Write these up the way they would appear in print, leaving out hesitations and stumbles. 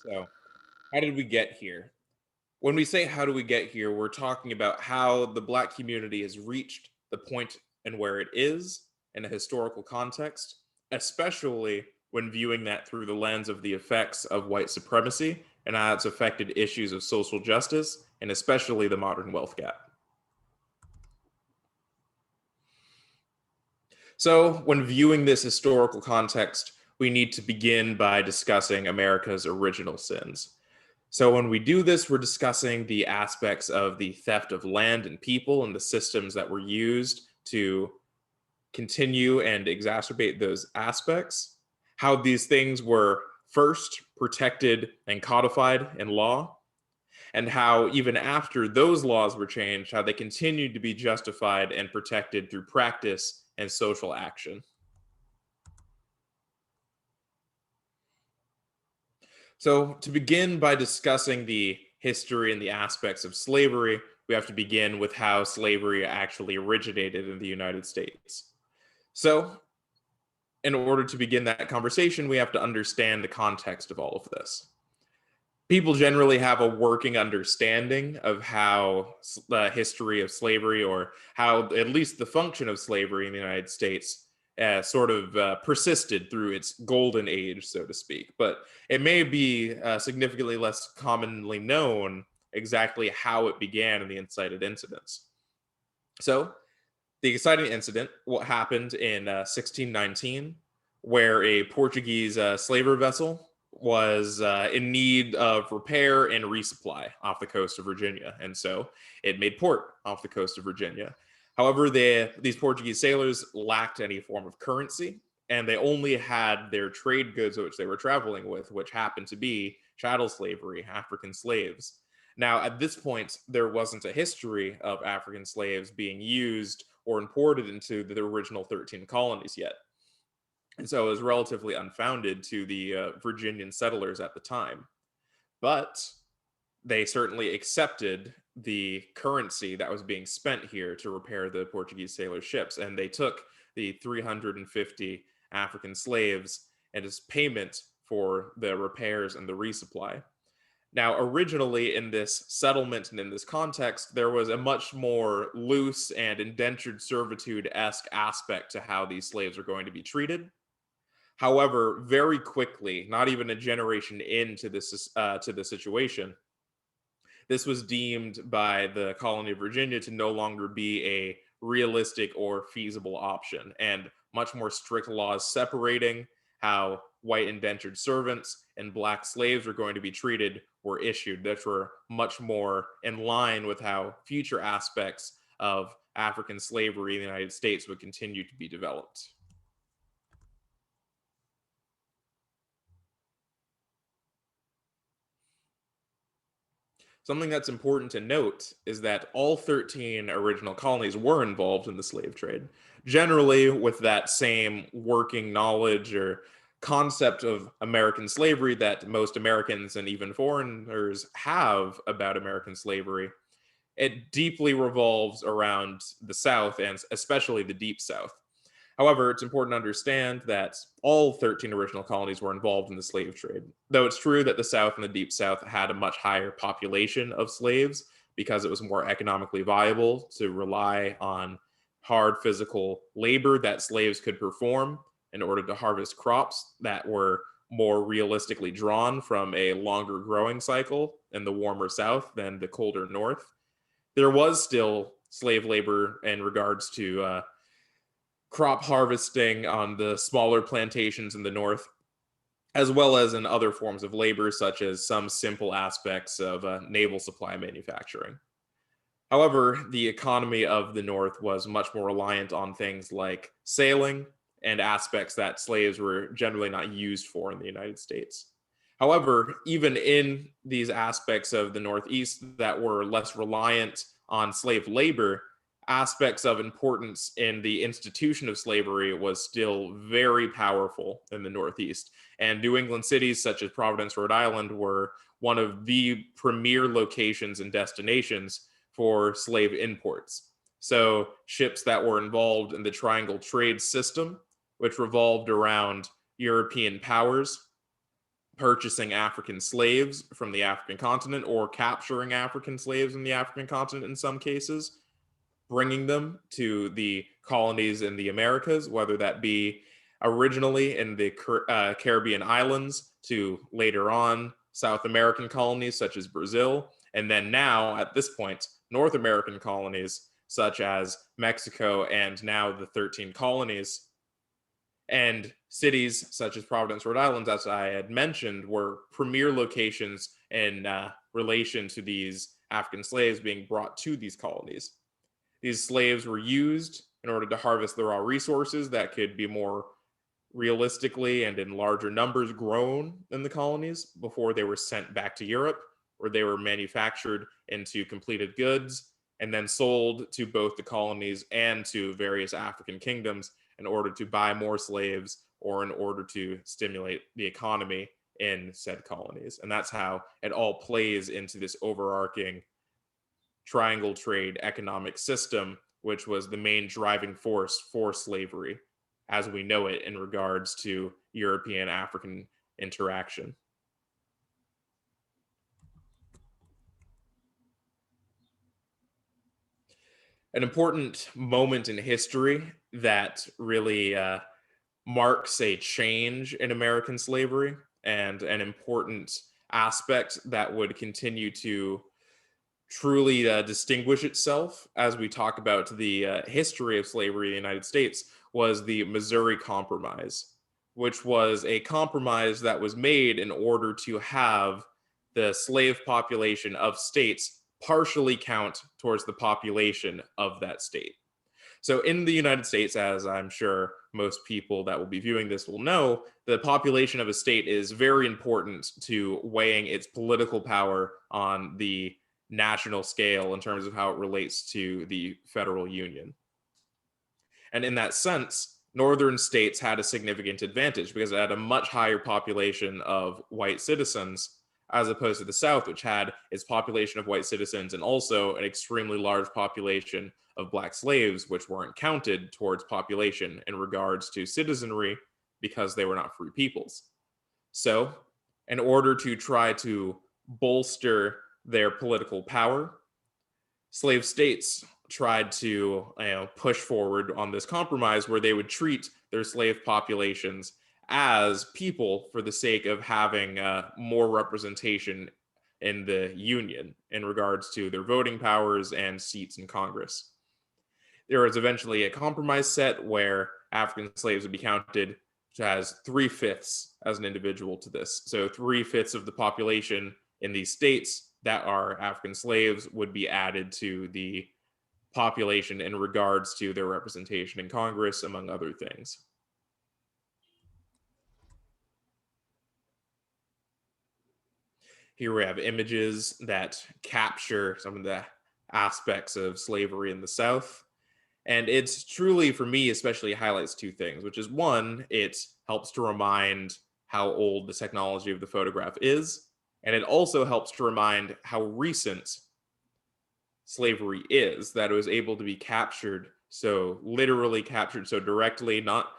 So, how did we get here? When we say how do we get here, we're talking about how the Black community has reached the point and where it is in a historical context, especially when viewing that through the lens of the effects of white supremacy and how it's affected issues of social justice and especially the modern wealth gap. So, when viewing this historical context, we need to begin by discussing America's original sins. So, when we do this, we're discussing the aspects of the theft of land and people and the systems that were used to continue and exacerbate those aspects, how these things were first protected and codified in law, and how even after those laws were changed, how they continued to be justified and protected through practice and social action. So, to begin by discussing the history and the aspects of slavery, we have to begin with how slavery actually originated in the United States. So, in order to begin that conversation, we have to understand the context of all of this. People generally have a working understanding of how the history of slavery, or how at least the function of slavery in the United States, sort of persisted through its golden age, so to speak. But it may be significantly less commonly known exactly how it began in the incited incidents. So, the exciting incident, what happened in 1619, where a Portuguese slaver vessel was in need of repair and resupply off the coast of Virginia. And so it made port off the coast of Virginia. However, these Portuguese sailors lacked any form of currency, and they only had their trade goods which they were traveling with, which happened to be chattel slavery, African slaves. Now, at this point, there wasn't a history of African slaves being used or imported into the original 13 colonies yet. And so it was relatively unfounded to the Virginian settlers at the time. But they certainly accepted the currency that was being spent here to repair the Portuguese sailor ships. And they took the 350 African slaves and as payment for the repairs and the resupply. Now, originally in this settlement and in this context, there was a much more loose and indentured servitude esque aspect to how these slaves are going to be treated. However, very quickly, not even a generation into this to the situation, this was deemed by the colony of Virginia to no longer be a realistic or feasible option, and much more strict laws separating how white indentured servants and black slaves were going to be treated were issued, that were much more in line with how future aspects of African slavery in the United States would continue to be developed. Something that's important to note is that all 13 original colonies were involved in the slave trade, generally with that same working knowledge or concept of American slavery that most Americans and even foreigners have about American slavery. It deeply revolves around the South and especially the Deep South. However, it's important to understand that all 13 original colonies were involved in the slave trade. Though it's true that the South and the Deep South had a much higher population of slaves because it was more economically viable to rely on hard physical labor that slaves could perform in order to harvest crops that were more realistically drawn from a longer growing cycle in the warmer South than the colder North. There was still slave labor in regards to crop harvesting on the smaller plantations in the north, as well as in other forms of labor, such as some simple aspects of naval supply manufacturing. However, the economy of the North was much more reliant on things like sailing and aspects that slaves were generally not used for in the United States. However, even in these aspects of the Northeast that were less reliant on slave labor, aspects of importance in the institution of slavery was still very powerful in the Northeast. And New England cities such as Providence, Rhode Island, were one of the premier locations and destinations for slave imports. So, ships that were involved in the triangle trade system, which revolved around European powers purchasing African slaves from the African continent or capturing African slaves in the African continent in some cases, bringing them to the colonies in the Americas, whether that be originally in the Caribbean islands to later on South American colonies such as Brazil, and then now at this point, North American colonies such as Mexico and now the 13 colonies. And cities such as Providence, Rhode Island, as I had mentioned, were premier locations in relation to these African slaves being brought to these colonies. These slaves were used in order to harvest the raw resources that could be more realistically and in larger numbers grown in the colonies before they were sent back to Europe, where they were manufactured into completed goods and then sold to both the colonies and to various African kingdoms in order to buy more slaves or in order to stimulate the economy in said colonies. And that's how it all plays into this overarching triangle trade economic system, which was the main driving force for slavery as we know it in regards to European African interaction. An important moment in history that really marks a change in American slavery and an important aspect that would continue to truly distinguish itself as we talk about the history of slavery in the United States was the Missouri Compromise, which was a compromise that was made in order to have the slave population of states partially count towards the population of that state. So in the United States, as I'm sure most people that will be viewing this will know, the population of a state is very important to weighing its political power on the national scale in terms of how it relates to the federal union. And in that sense, northern states had a significant advantage because it had a much higher population of white citizens as opposed to the South, which had its population of white citizens and also an extremely large population of black slaves, which weren't counted towards population in regards to citizenry because they were not free peoples. So, in order to try to bolster their political power, slave states tried to push forward on this compromise where they would treat their slave populations as people for the sake of having more representation in the union in regards to their voting powers and seats in Congress. There was eventually a compromise set where African slaves would be counted as 3/5 as an individual to this. So 3/5 of the population in these states that are African slaves would be added to the population in regards to their representation in Congress, among other things. Here we have images that capture some of the aspects of slavery in the South. And it's truly, for me, especially highlights two things, which is one, it helps to remind how old the technology of the photograph is. And it also helps to remind how recent slavery is, that it was able to be captured so literally captured so directly, not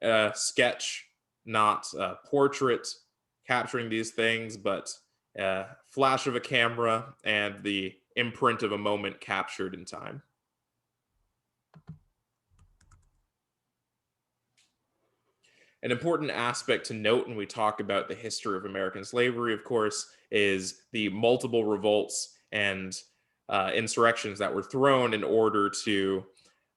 a sketch, not a portrait capturing these things, but a flash of a camera and the imprint of a moment captured in time. An important aspect to note when we talk about the history of American slavery, of course, is the multiple revolts and insurrections that were thrown in order to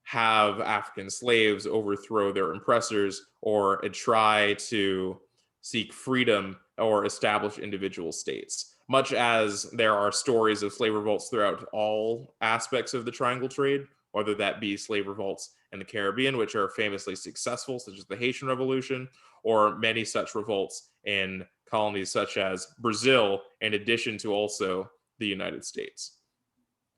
have African slaves overthrow their oppressors or try to seek freedom or establish individual states. Much as there are stories of slave revolts throughout all aspects of the triangle trade, whether that be slave revolts in the Caribbean, which are famously successful, such as the Haitian Revolution, or many such revolts in colonies such as Brazil, in addition to also the United States.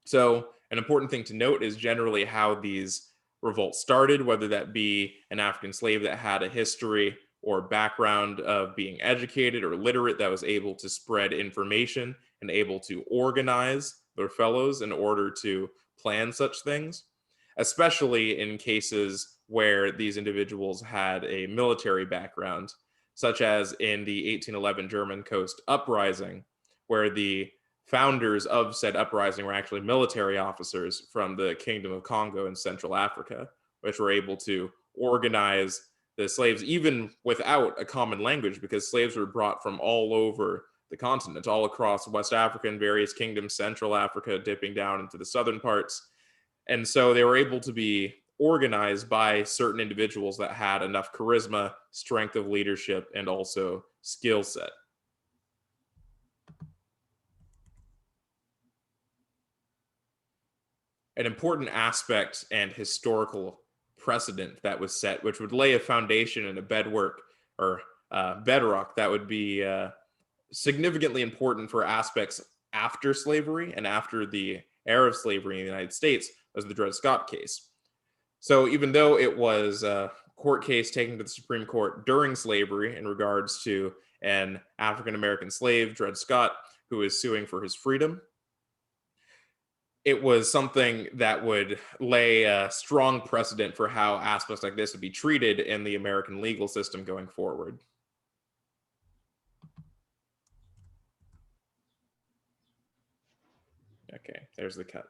So, an important thing to note is generally how these revolts started, whether that be an African slave that had a history or background of being educated or literate that was able to spread information and able to organize their fellows in order to plan such things, especially in cases where these individuals had a military background, such as in the 1811 German Coast Uprising, where the founders of said uprising were actually military officers from the Kingdom of Congo in Central Africa, which were able to organize the slaves even without a common language, because slaves were brought from all over the continent, all across West Africa and various kingdoms, Central Africa, dipping down into the southern parts. And so they were able to be organized by certain individuals that had enough charisma, strength of leadership, and also skill set. An important aspect and historical precedent that was set, which would lay a foundation and a bedrock that would be significantly important for aspects after slavery and after the era of slavery in the United States, was the Dred Scott case. So even though it was a court case taken to the Supreme Court during slavery in regards to an African American slave, Dred Scott, who is suing for his freedom, it was something that would lay a strong precedent for how aspects like this would be treated in the American legal system going forward. Okay, there's the cut.